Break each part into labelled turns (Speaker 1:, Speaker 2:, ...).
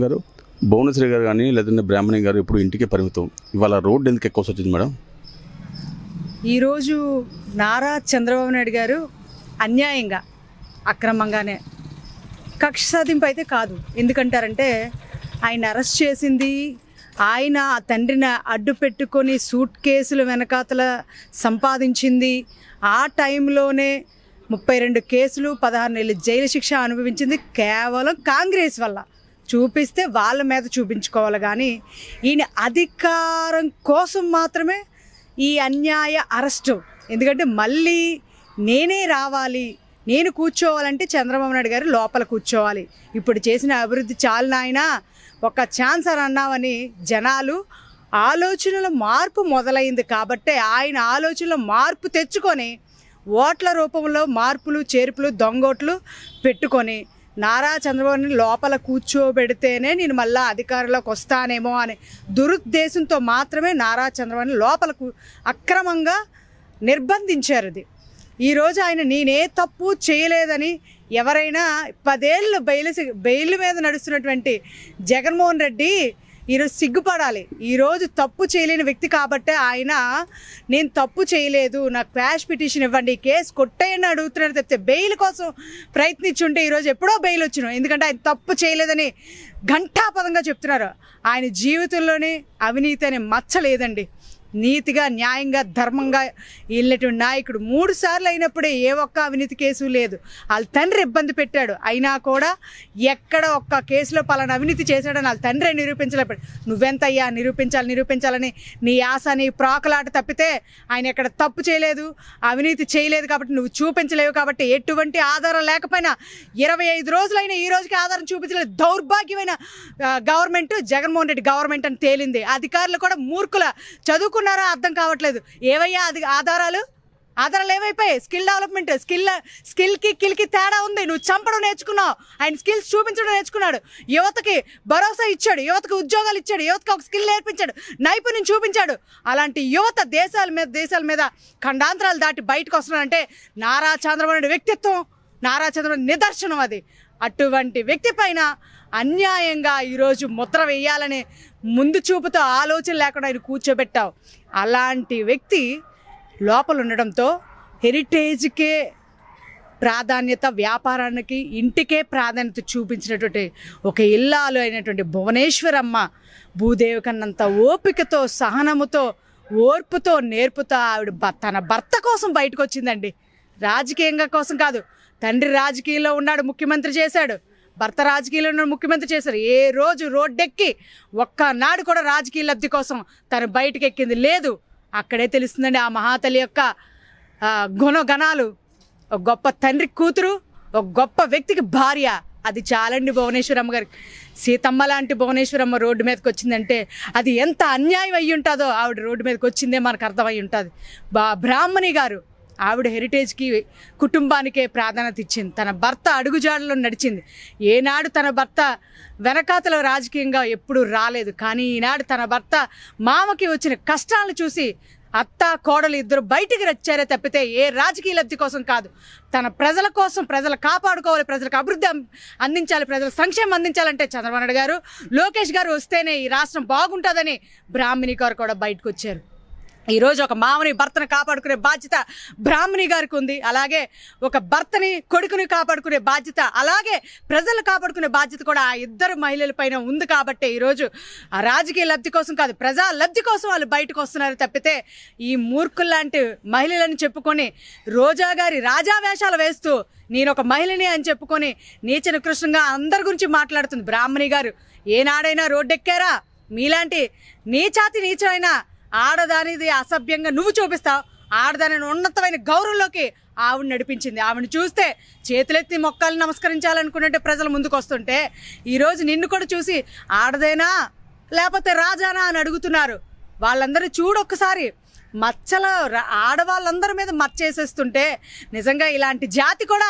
Speaker 1: గారు భువనేశ్వరి గారు కానీ లేదంటే బ్రాహ్మణి గారు ఇప్పుడు ఇంటికే పరిమితం. ఇవాళ రోడ్డు ఎందుకు ఎక్కువ వచ్చింది మేడం?
Speaker 2: ఈరోజు నారా చంద్రబాబు నాయుడు గారు అన్యాయంగా అక్రమంగానే కక్ష సాధింపు అయితే కాదు. ఎందుకంటారంటే ఆయన అరెస్ట్ చేసింది ఆయన ఆ తండ్రిని అడ్డు పెట్టుకొని సూట్ కేసులు వెనకాతల సంపాదించింది. ఆ టైంలోనే 32 కేసులు 16 నెలలు జైలు శిక్ష అనుభవించింది కేవలం కాంగ్రెస్ వల్ల. చూపిస్తే వాళ్ళ మీద చూపించుకోవాలి కానీ ఈయన అధికారం కోసం మాత్రమే ఈ అన్యాయ అరెస్టు. ఎందుకంటే మళ్ళీ నేనే రావాలి, నేను కూర్చోవాలంటే చంద్రబాబు నాయుడు గారు లోపల కూర్చోవాలి. ఇప్పుడు చేసిన అభివృద్ధి చాలు నాయనా, ఒక ఛాన్స్ అని అన్నామని జనాలు ఆలోచనల మార్పు మొదలైంది. కాబట్టి ఆయన ఆలోచనలో మార్పు తెచ్చుకొని ఓట్ల రూపంలో మార్పులు చేర్పులు దొంగోట్లు పెట్టుకొని నారా చంద్రబాబుని లోపల కూర్చోబెడితేనే నేను మళ్ళీ అధికారంలోకి వస్తానేమో అనే దురుద్దేశంతో మాత్రమే నారా చంద్రబాబుని లోపలకు అక్రమంగా నిర్బంధించారు. ఇది ఈరోజు ఆయన నేనే తప్పు చేయలేదని ఎవరైనా 10 ఏళ్ళు బెయిల్ మీద నడుస్తున్నటువంటి జగన్మోహన్ రెడ్డి ఈరోజు సిగ్గుపడాలి. ఈరోజు తప్పు చేయలేని వ్యక్తి కాబట్టే ఆయన నేను తప్పు చేయలేదు, నాకు క్వాష్ పిటిషన్ ఇవ్వండి, కేసు కొట్టేయని అడుగుతున్నారు తప్పితే బెయిల్ కోసం ప్రయత్నించుంటే ఈరోజు ఎప్పుడో బెయిల్ వచ్చినాం. ఎందుకంటే ఆయన తప్పు చేయలేదని ఘంటాపదంగా చెప్తున్నారు. ఆయన జీవితంలోనే అవినీతి అనే మచ్చ లేదండి. నీతిగా న్యాయంగా ధర్మంగా వెళ్ళినటువంటి నాయకుడు. 3 సార్లు అయినప్పుడే ఏ ఒక్క అవినీతి కేసు లేదు. వాళ్ళ తండ్రి ఇబ్బంది పెట్టాడు, అయినా కూడా ఎక్కడ ఒక్క కేసులో పలానా అవినీతి చేశాడని వాళ్ళ తండ్రి నిరూపించలేపాడు. నువ్వెంతయ్యా నిరూపించాలని నీ ఆశ నీ ప్రాకులాట తప్పితే ఆయన ఎక్కడ తప్పు చేయలేదు, అవినీతి చేయలేదు కాబట్టి నువ్వు చూపించలేవు. కాబట్టి ఎటువంటి ఆధారం లేకపోయినా 25 రోజులైనా ఈ రోజుకి ఆధారం చూపించలేదు. దౌర్భాగ్యమైన గవర్నమెంట్ జగన్మోహన్ రెడ్డి గవర్నమెంట్ అని తేలింది. అధికారులు కూడా మూర్ఖుల, చదువుకున్నారా అర్థం కావట్లేదు. ఏవయ్యా ఆధారాలు ఏమైపోయాయి? స్కిల్ డెవలప్మెంట్, స్కిల్కి తేడా ఉంది. నువ్వు చంపడం నేర్చుకున్నావు, ఆయన స్కిల్స్ చూపించడం నేర్చుకున్నాడు. యువతకి భరోసా ఇచ్చాడు, యువతకు ఉద్యోగాలు ఇచ్చాడు, యువతకి ఒక స్కిల్ నేర్పించాడు, నైపుణ్యం చూపించాడు. అలాంటి యువత దేశాల మీద ఖండాంతరాలు దాటి బయటకు వస్తున్నాడంటే నారా చంద్రబాబు నాయుడు వ్యక్తిత్వం, నారా చంద్రబాబు నిదర్శనం అది. అటువంటి వ్యక్తి పైన అన్యాయంగా ఈరోజు ముద్ర వేయాలనే ముందు చూపుతో ఆలోచన లేకుండా ఆయన కూర్చోబెట్టావు. అలాంటి వ్యక్తి లోపల ఉండడంతో హెరిటేజ్కే ప్రాధాన్యత, వ్యాపారానికి ఇంటికే ప్రాధాన్యత చూపించినటువంటి ఒక ఇల్లాలు అయినటువంటి భువనేశ్వరమ్మ భూదేవి కన్నంత ఓపికతో, సహనముతో, ఓర్పుతో, నేర్పుతో ఆవిడ తన భర్త కోసం బయటకు వచ్చిందండి. రాజకీయంగా కోసం కాదు. తండ్రి రాజకీయంలో ఉన్నాడు, ముఖ్యమంత్రి చేశాడు. భర్త రాజకీయంలో ఉన్న ముఖ్యమంత్రి చేశారు. ఏ రోజు రోడ్డెక్కి ఒక్కనాడు కూడా రాజకీయ లబ్ధి కోసం తను బయటకు ఎక్కింది లేదు. అక్కడే తెలుస్తుందండి ఆ మహాతల్లి యొక్క గుణగణాలు. ఒక గొప్ప తండ్రి కూతురు, ఒక గొప్ప వ్యక్తికి భార్య. అది చాలండి భువనేశ్వరమ్మ గారికి. సీతమ్మ లాంటి భువనేశ్వరమ్మ రోడ్డు మీదకి వచ్చిందంటే అది ఎంత అన్యాయం అయ్యి ఉంటుందో ఆవిడ రోడ్డు మీదకి వచ్చిందే మనకు అర్థమై ఉంటుంది. బ్రాహ్మణి గారు ఆవిడ హెరిటేజ్కి, కుటుంబానికే ప్రాధాన్యత ఇచ్చింది. తన భర్త అడుగుజాడలో నడిచింది. ఏనాడు తన భర్త వెనకాతల రాజకీయంగా ఎప్పుడూ రాలేదు. కానీ ఈనాడు తన భర్త మామకి వచ్చిన కష్టాలను చూసి అత్త కోడలు ఇద్దరు బయటికి వచ్చారే తప్పితే ఏ రాజకీయ లబ్ధి కోసం కాదు. తన ప్రజల కోసం, ప్రజలు కాపాడుకోవాలి, ప్రజలకు అభివృద్ధి అందించాలి, ప్రజల సంక్షేమం అందించాలంటే చంద్రబాబు నాయుడు గారు, లోకేష్ గారు వస్తేనే ఈ రాష్ట్రం బాగుంటుందని బ్రాహ్మణి గారు కూడా బయటకు వచ్చారు. ఈరోజు ఒక మామని భర్తను కాపాడుకునే బాధ్యత బ్రాహ్మణి గారికి ఉంది. అలాగే ఒక భర్తని కొడుకుని కాపాడుకునే బాధ్యత, అలాగే ప్రజలు కాపాడుకునే బాధ్యత కూడా ఆ ఇద్దరు మహిళల పైన ఉంది. కాబట్టి ఈరోజు ఆ రాజకీయ లబ్ధి కోసం కాదు, ప్రజా లబ్ధి కోసం వాళ్ళు బయటకు వస్తున్నారు తప్పితే ఈ మూర్ఖుల్లాంటి మహిళలను చెప్పుకొని రోజా గారి రాజా వేషాలు వేస్తూ నేను ఒక మహిళని అని చెప్పుకొని నీచ నికృష్టంగా అందరి గురించి మాట్లాడుతుంది బ్రాహ్మణి గారు. ఏనాడైనా రోడ్డెక్కారా? మీలాంటి నీచమైన ఆడదానిది అసభ్యంగా నువ్వు చూపిస్తావు. ఆడదానిని ఉన్నతమైన గౌరవంలోకి ఆవిడ నడిపించింది. ఆవిడని చూస్తే చేతులెత్తి మొక్కలు నమస్కరించాలనుకున్నట్టే ప్రజలు ముందుకు వస్తుంటే ఈరోజు నిన్ను కూడా చూసి ఆడదేనా లేకపోతే రాజానా అని అడుగుతున్నారు. వాళ్ళందరూ చూడొక్కసారి మచ్చల ఆడవాళ్ళందరి మీద మచ్చేసేస్తుంటే నిజంగా ఇలాంటి జాతి కూడా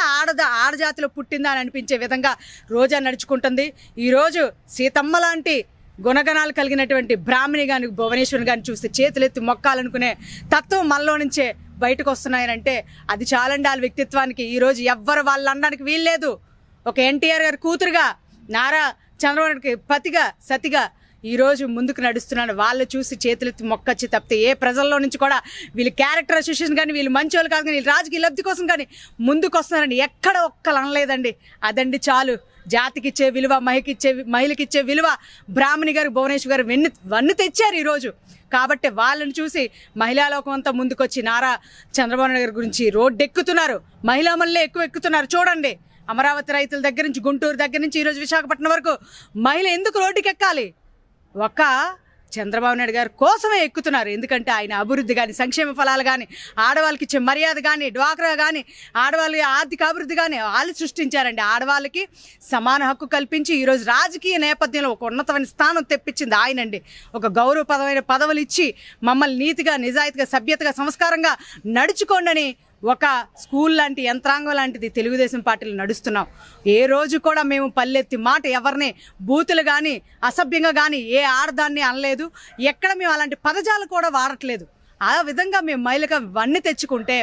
Speaker 2: ఆడజాతిలో పుట్టిందా అని అనిపించే విధంగా రోజా నడుచుకుంటుంది. ఈరోజు సీతమ్మ లాంటి గుణగణాలు కలిగినటువంటి బ్రాహ్మణి గాని, భువనేశ్వరి గారిని చూస్తే చేతులెత్తి మొక్కాలనుకునే తత్వం మనలో నుంచే బయటకు వస్తున్నాయనంటే అది చాలండి వాళ్ళ వ్యక్తిత్వానికి. ఈరోజు ఎవ్వరు వాళ్ళు అనడానికి వీల్లేదు. ఒక ఎన్టీఆర్ గారి కూతురుగా నారా చంద్రబాబుకి పతిగా సతిగా ఈరోజు ముందుకు నడుస్తున్నాడు. వాళ్ళు చూసి చేతులెత్తి మొక్కచ్చి తప్పితే ఏ ప్రజల్లో నుంచి కూడా వీళ్ళు క్యారెక్టర్ అసోసియేషన్ కానీ వీళ్ళు మంచి వాళ్ళు కాదు కానీ వీళ్ళు రాజకీయ లబ్ధి కోసం కానీ ముందుకు వస్తున్నారండి. ఎక్కడ ఒక్కలు అనలేదండి. అదండి చాలు. జాతికిచ్చే విలువ, మహిళకిచ్చే విలువ బ్రాహ్మణి గారు, భువనేశ్వర్ గారు వన్ను తెచ్చారు ఈరోజు. కాబట్టి వాళ్ళని చూసి మహిళా లోకం అంతా ముందుకొచ్చి నారా చంద్రబాబు నాయుడు గారి గురించి రోడ్డు ఎక్కుతున్నారు. మహిళా మళ్ళీ ఎక్కువ ఎక్కుతున్నారు. చూడండి, అమరావతి రైతుల దగ్గర నుంచి, గుంటూరు దగ్గర నుంచి ఈరోజు విశాఖపట్నం వరకు మహిళ ఎందుకు రోడ్డుకి ఎక్కాలి? ఒక చంద్రబాబు నాయుడు గారు కోసమే ఎక్కుతున్నారు. ఎందుకంటే ఆయన అభివృద్ధి కానీ, సంక్షేమ ఫలాలు కానీ, ఆడవాళ్ళకి ఇచ్చే మర్యాద కానీ, డ్వాక్రా కానీ, ఆడవాళ్ళకి ఆర్థిక అభివృద్ధి కానీ వాళ్ళు సృష్టించారండి. ఆడవాళ్ళకి సమాన హక్కు కల్పించి ఈరోజు రాజకీయ నేపథ్యంలో ఒక ఉన్నతమైన స్థానం తెప్పించింది ఆయనండి. ఒక గౌరవప్రదమైన పదవులు ఇచ్చి మమ్మల్ని నీతిగా, నిజాయితీగా, సభ్యతగా, సంస్కారంగా నడుచుకోండి ఒక స్కూల్ లాంటి యంత్రాంగం లాంటిది తెలుగుదేశం పార్టీలు నడుస్తున్నాం. ఏ రోజు కూడా మేము పల్లెత్తి మాట ఎవరిని బూతులు కానీ, అసభ్యంగా కానీ ఏ ఆడదాన్ని అనలేదు. ఎక్కడ మేము అలాంటి పదజాలు కూడా వాడట్లేదు. ఆ విధంగా మేము మహిళగా వన్ని తెచ్చుకుంటే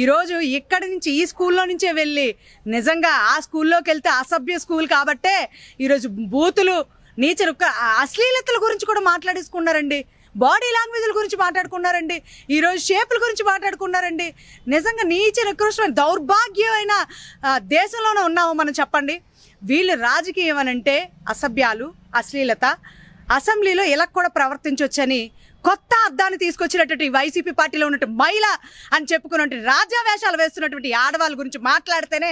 Speaker 2: ఈరోజు ఇక్కడి నుంచి, ఈ స్కూల్లో నుంచే వెళ్ళి నిజంగా ఆ స్కూల్లోకి వెళ్తే అసభ్య స్కూల్ కాబట్టే ఈరోజు బూతులు, నీచరు, అశ్లీలతల గురించి కూడా మాట్లాడేసుకున్నారండి. బాడీ లాంగ్వేజ్ల గురించి మాట్లాడుకున్నారండి. ఈరోజు షేపుల గురించి మాట్లాడుకున్నారండి. నిజంగా నీచ నికృష్టమైన దౌర్భాగ్యమైన దేశంలోనే ఉన్నాము మనం. చెప్పండి, వీళ్ళు రాజకీయం అనంటే అసభ్యాలు, అశ్లీలత, అసెంబ్లీలో ఇలా కూడా ప్రవర్తించవచ్చని కొత్త అర్థాన్ని తీసుకొచ్చినటువంటి వైసీపీ పార్టీలో ఉన్నట్టు మహిళ అని చెప్పుకున్నట్టు రాజా వేషాలు వేస్తున్నటువంటి ఆడవాళ్ళ గురించి మాట్లాడితేనే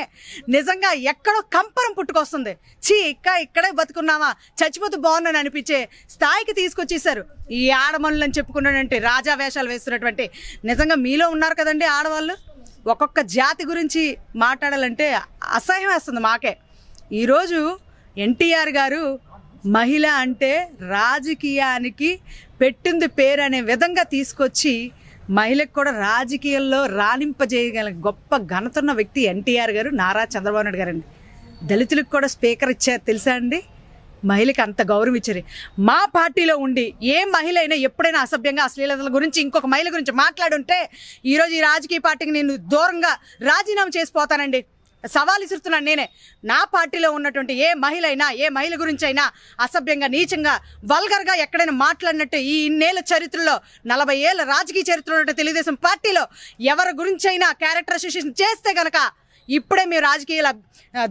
Speaker 2: నిజంగా ఎక్కడో కంపరం పుట్టుకొస్తుంది. ఇక్కడే బతుకున్నామా, చచ్చిపోతూ బాగున్నాను అనిపించే స్థాయికి తీసుకొచ్చేసారు ఈ ఆడమనులని చెప్పుకున్నటువంటి రాజా వేషాలు వేస్తున్నటువంటి. నిజంగా మీలో ఉన్నారు కదండి ఆడవాళ్ళు. ఒక్కొక్క జాతి గురించి మాట్లాడాలంటే అసహ్యం వేస్తుంది మాకే. ఈరోజు ఎన్టీఆర్ గారు మహిళ అంటే రాజకీయానికి పెట్టింది పేరు అనే విధంగా తీసుకొచ్చి మహిళకు కూడా రాజకీయాల్లో రాణింపజేయగల గొప్ప ఘనతున్న వ్యక్తి ఎన్టీఆర్ గారు, నారా చంద్రబాబు నాయుడు గారండి. దళితులకు కూడా స్పీకర్ ఇచ్చారు తెలుసా అండి. మహిళకి అంత గౌరవం ఇచ్చారు. మా పార్టీలో ఉండి ఏ మహిళ అయినా ఎప్పుడైనా అసభ్యంగా, అశ్లీలతల గురించి ఇంకొక మహిళ గురించి మాట్లాడుంటే ఈరోజు ఈ రాజకీయ పార్టీకి నేను దూరంగా రాజీనామా చేసిపోతానండి. సవాల్ ఇస్తున్నాను నేనే. నా పార్టీలో ఉన్నటువంటి ఏ మహిళ అయినా, ఏ మహిళ గురించి అయినా అసభ్యంగా, నీచంగా, వల్గర్గా ఎక్కడైనా మాట్లాడినట్టు ఈ ఇన్నేళ్ల చరిత్రలో, 40 ఏళ్ళ రాజకీయ చరిత్రలో ఉన్న తెలుగుదేశం పార్టీలో ఎవరి గురించి అయినా క్యారెక్టర్ అసోసియేషన్ చేస్తే కనుక ఇప్పుడే మీరు రాజకీయాల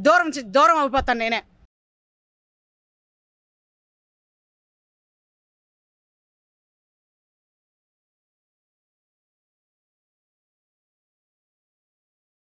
Speaker 2: దూరం అయిపోతాను నేనే.